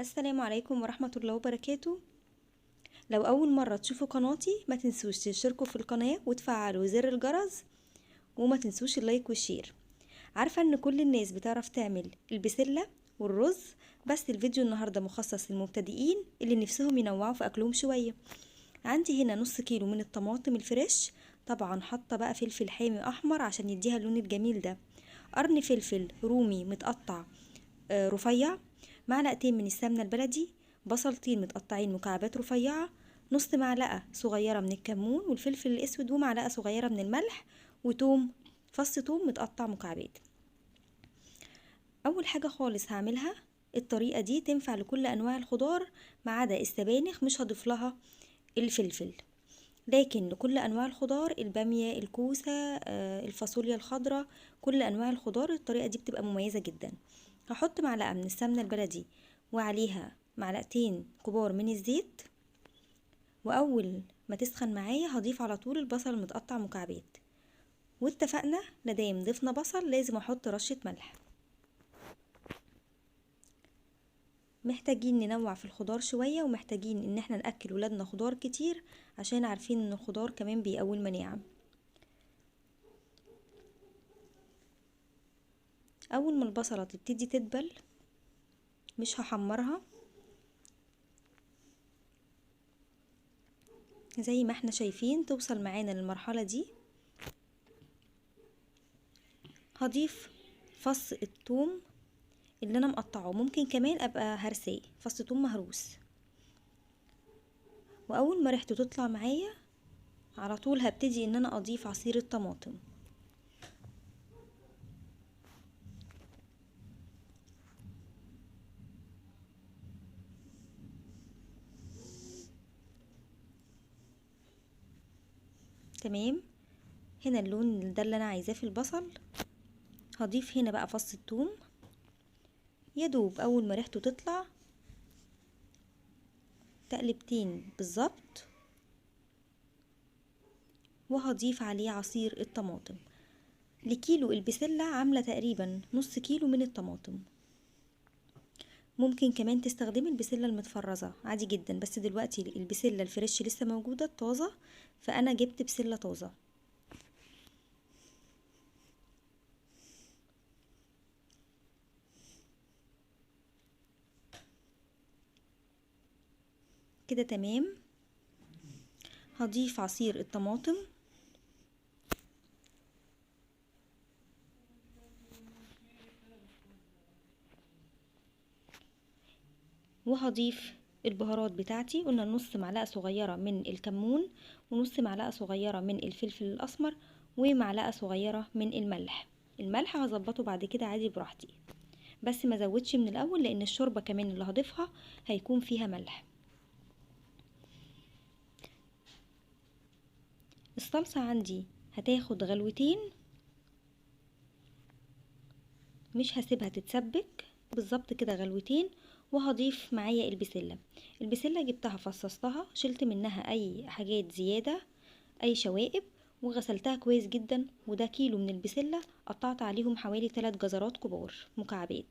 السلام عليكم ورحمة الله وبركاته. لو أول مرة تشوفوا قناتي ما تنسوش تشتركوا في القناة وتفعلوا زر الجرس وما تنسوش اللايك والشير. عارفة ان كل الناس بتعرف تعمل البسلة والرز، بس الفيديو النهاردة مخصص للمبتدئين اللي نفسهم ينوعوا في أكلهم شوية. عندي هنا نص كيلو من الطماطم الفريش، طبعا حاطة بقى فلفل حامي أحمر عشان يديها اللون الجميل ده، قرن فلفل رومي متقطع رفيع، معلقتين من السمنة البلدي، بصلتين متقطعين مكعبات رفيعة، نص معلقة صغيرة من الكمون والفلفل الأسود، ومعلقة صغيرة من الملح، وتوم، فص توم متقطع مكعبات. أول حاجة خالص هعملها، الطريقة دي تنفع لكل أنواع الخضار ما عدا السبانخ، مش هضيف لها الفلفل، لكن لكل أنواع الخضار، البامية، الكوسة، الفاصوليا الخضراء، كل أنواع الخضار الطريقة دي بتبقى مميزة جدا. هحط معلقة من السمنة البلدي وعليها معلقتين كبار من الزيت، وأول ما تسخن معايا هضيف على طول البصل المتقطع مكعبات. واتفقنا مادام ضفنا بصل لازم احط رشة ملح. محتاجين ننوع في الخضار شوية، ومحتاجين ان احنا نأكل ولادنا خضار كتير عشان عارفين ان الخضار كمان بيقوي المناعة. اول ما البصلة تبتدي تدبل مش هحمرها، زي ما احنا شايفين توصل معانا للمرحلة دي. هضيف فص الثوم اللي انا مقطعه، ممكن كمان ابقى هرساه فص ثوم مهروس، واول ما ريحته تطلع معايا على طول هبتدي ان انا اضيف عصير الطماطم. تمام، هنا اللون ده اللي انا عايزاه في البصل. هضيف هنا بقى فص الثوم، يدوب اول ما ريحته تطلع تقلبتين بالظبط، وهضيف عليه عصير الطماطم. لكيلو البسلة عاملة تقريبا نص كيلو من الطماطم. ممكن كمان تستخدمي البسلة المتفرزة عادي جدا، بس دلوقتي البسلة الفريش لسه موجودة طازة، فانا جبت بسلة طازة. كده تمام. هضيف عصير الطماطم، وهضيف البهارات بتاعتي. قلنا نص معلقة صغيرة من الكمون، ونص معلقة صغيرة من الفلفل الأسمر، ومعلقة صغيرة من الملح. الملح هظبطه بعد كده عادي براحتي، بس ما زودش من الأول لأن الشوربة كمان اللي هضيفها هيكون فيها ملح. الصلصة عندي هتاخد غلوتين، مش هسيبها تتسبك، بالظبط كده غلوتين. وهضيف معايا البسلة جبتها فصصتها، شلت منها اي حاجات زيادة، اي شوائب، وغسلتها كويس جدا. وده كيلو من البسلة قطعت عليهم حوالي 3 جزرات كبار مكعبات،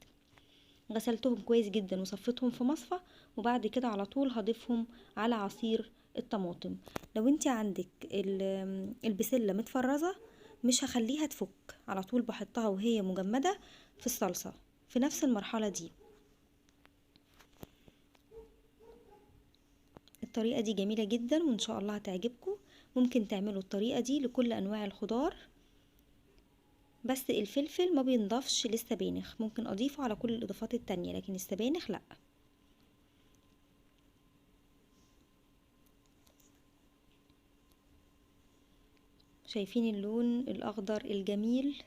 غسلتهم كويس جدا وصفيتهم في مصفى، وبعد كده على طول هضيفهم على عصير الطماطم. لو انت عندك البسلة متفرزة مش هخليها تفك، على طول بحطها وهي مجمدة في الصلصة في نفس المرحلة دي. الطريقة دي جميلة جدا وان شاء الله هتعجبكم. ممكن تعملوا الطريقة دي لكل انواع الخضار، بس الفلفل ما بينضافش للسبانخ، ممكن اضيفه على كل الاضافات التانية لكن السبانخ لا. شايفين اللون الاخضر الجميل؟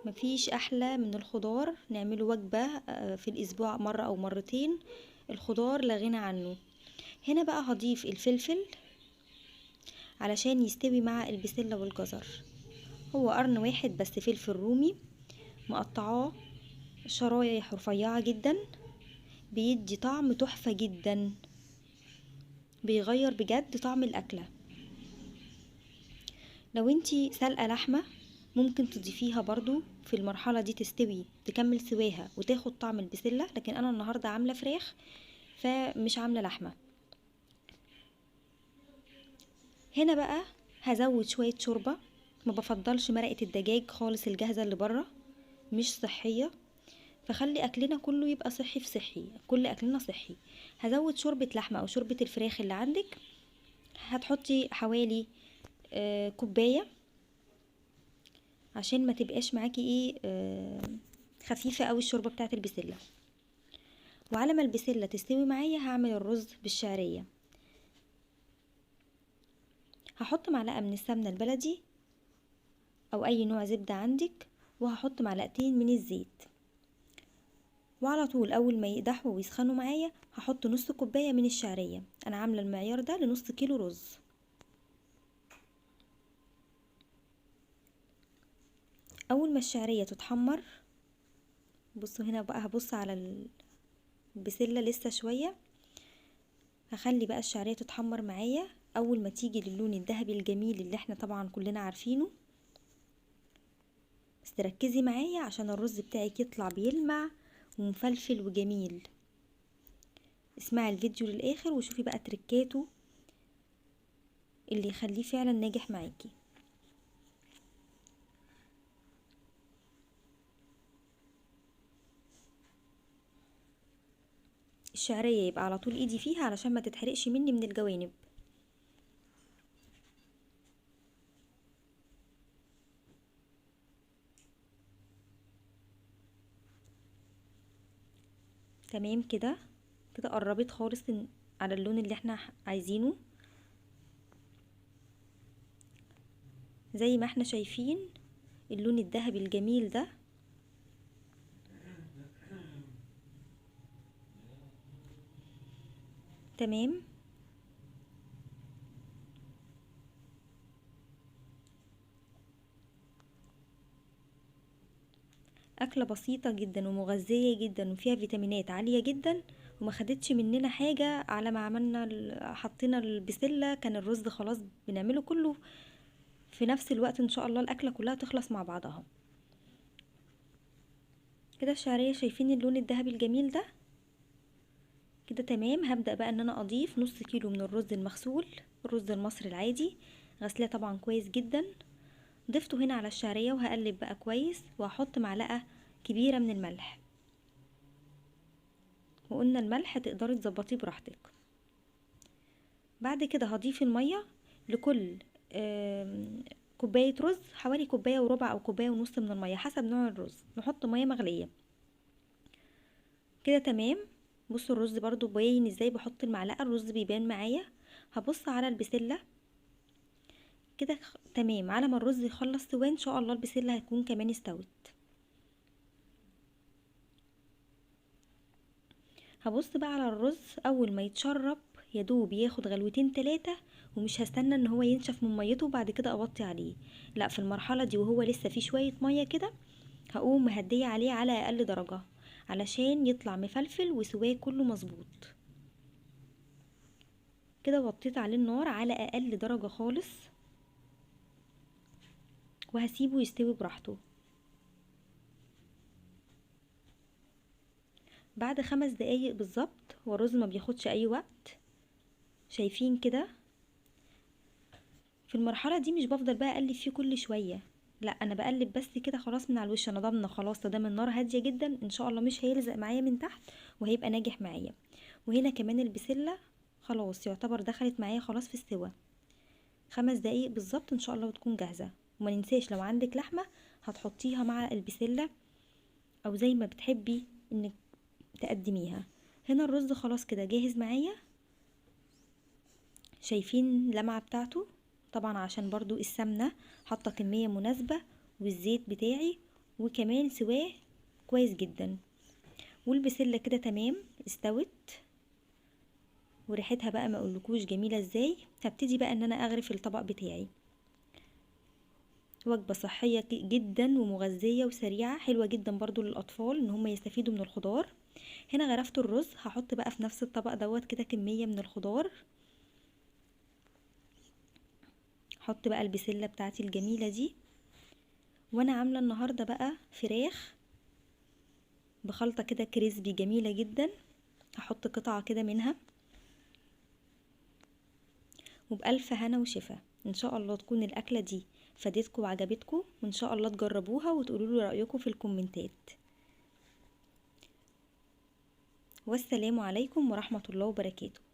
مفيش احلى من الخضار نعمله وجبة في الاسبوع مرة او مرتين، الخضار لا غنى عنه. هنا بقى هضيف الفلفل علشان يستوي مع البسلة والجزر. هو قرن واحد بس فلفل رومي مقطعاه شرايح رفيعة جدا، بيدي طعم تحفة جدا، بيغير بجد طعم الأكلة. لو انتي سلقة لحمة ممكن تضيفيها برضو في المرحلة دي تستوي تكمل سواها وتاخد طعم البسلة، لكن انا النهاردة عاملة فراخ فمش عاملة لحمة. هنا بقى هزود شوية شوربة، ما بفضلش مرقة الدجاج خالص الجاهزة اللي بره، مش صحية، فخلي اكلنا كله يبقى صحي في صحي، كل اكلنا صحي. هزود شوربة لحمة او شوربة الفراخ اللي عندك، هتحطي حوالي كوباية عشان ما تبقاش معاكي خفيفة اوي الشوربة بتاعت البسلة. وعلى ما البسلة تستوي معايا هعمل الرز بالشعرية. هحط معلقة من السمنة البلدي او اي نوع زبدة عندك، وهحط معلقتين من الزيت، وعلى طول اول ما يقدحوا ويسخنوا معايا هحط نص كوباية من الشعرية. انا عاملة المعيار ده لنص كيلو رز. اول ما الشعرية تتحمر، بصوا هنا بقى هبص على البسلة لسه شوية، هخلي بقى الشعرية تتحمر معايا. اول ما تيجي للون الذهبي الجميل اللي احنا طبعا كلنا عارفينه، بس تركزي معايا عشان الرز بتاعك يطلع بيلمع ومفلفل وجميل. اسمعي الفيديو للاخر وشوفي بقى تركاته اللي يخليه فعلا ناجح معاكي. الشعرية يبقى على طول ايدي فيها علشان ما تتحرقش مني من الجوانب. تمام كده، كده قربت خالص على اللون اللي احنا عايزينه. زي ما احنا شايفين اللون الذهبي الجميل ده. تمام، أكلة بسيطة جدا ومغذية جدا وفيها فيتامينات عالية جدا، وما خدتش مننا حاجة. على ما عملنا حطينا البسلة كان الرز خلاص بنعمله كله في نفس الوقت، ان شاء الله الأكلة كلها تخلص مع بعضها. كده الشعرية شايفين اللون الذهبي الجميل ده كده تمام. هبدأ بقى ان انا اضيف نص كيلو من الرز المغسول، الرز المصري العادي، غسلاه طبعا كويس جدا. ضفته هنا على الشعرية وهقلب بقى كويس، وهحط معلقة كبيرة من الملح. وقلنا الملح تقدري تظبطيه براحتك. بعد كده هضيف المية لكل كوباية رز، حوالي كوباية وربع او كوباية ونص من المية حسب نوع الرز، نحط مية مغلية. كده تمام. بصوا الرز برضو باين ازاي، بحط المعلقة الرز بيبان معايا. هبص على البسلة كده تمام. على ما الرز يخلص سوا ان شاء الله البسلة هتكون كمان استوت. هبص بقى على الرز اول ما يتشرب يدوب ياخد غلوتين 3، ومش هستنى ان هو ينشف من ميته وبعد كده اوطي عليه، لا، في المرحلة دي وهو لسه فيه شوية مية كده هقوم مهدية عليه على اقل درجة علشان يطلع مفلفل وسواه كله مظبوط. كده وطيت عليه النار على اقل درجة خالص، وهسيبه يستوي براحته. بعد 5 دقايق بالظبط، والرز ما بياخدش اي وقت، شايفين كده. في المرحلة دي مش بفضل بقى اقلب فيه كل شوية، لا، انا بقلب بس كده خلاص من على الوش. انا ضامنه خلاص تمام، النار هاديه جدا ان شاء الله مش هيلزق معايا من تحت وهيبقى ناجح معايا. وهنا كمان البسله خلاص يعتبر دخلت معايا خلاص في السوا. 5 دقايق بالظبط ان شاء الله وتكون جاهزه. وما ننساش لو عندك لحمه هتحطيها مع البسله او زي ما بتحبي انك تقدميها. هنا الرز خلاص كده جاهز معايا، شايفين اللمعه بتاعته. طبعا عشان برضو السمنه حاطه كميه مناسبه، والزيت بتاعي، وكمان سواه كويس جدا. والبسله كده تمام استوت، وريحتها بقى ما اقولكوش جميله ازاي. هبتدي بقى ان انا اغرف الطبق بتاعي. وجبه صحيه جدا ومغذيه وسريعه، حلوه جدا برضو للاطفال ان هم يستفيدوا من الخضار. هنا غرفت الرز، هحط بقى في نفس الطبق دوت كده كميه من الخضار. احط بقى البسله بتاعتي الجميله دي، وانا عاملة النهاردة بقى فراخ بخلطة كده كريسبي جميلة جدا. هحط قطعة كده منها، وبألف هنا وشفا. ان شاء الله تكون الاكلة دي فادتكم وعجبتكم، وان شاء الله تجربوها وتقولوا لي رأيكم في الكومنتات. والسلام عليكم ورحمة الله وبركاته.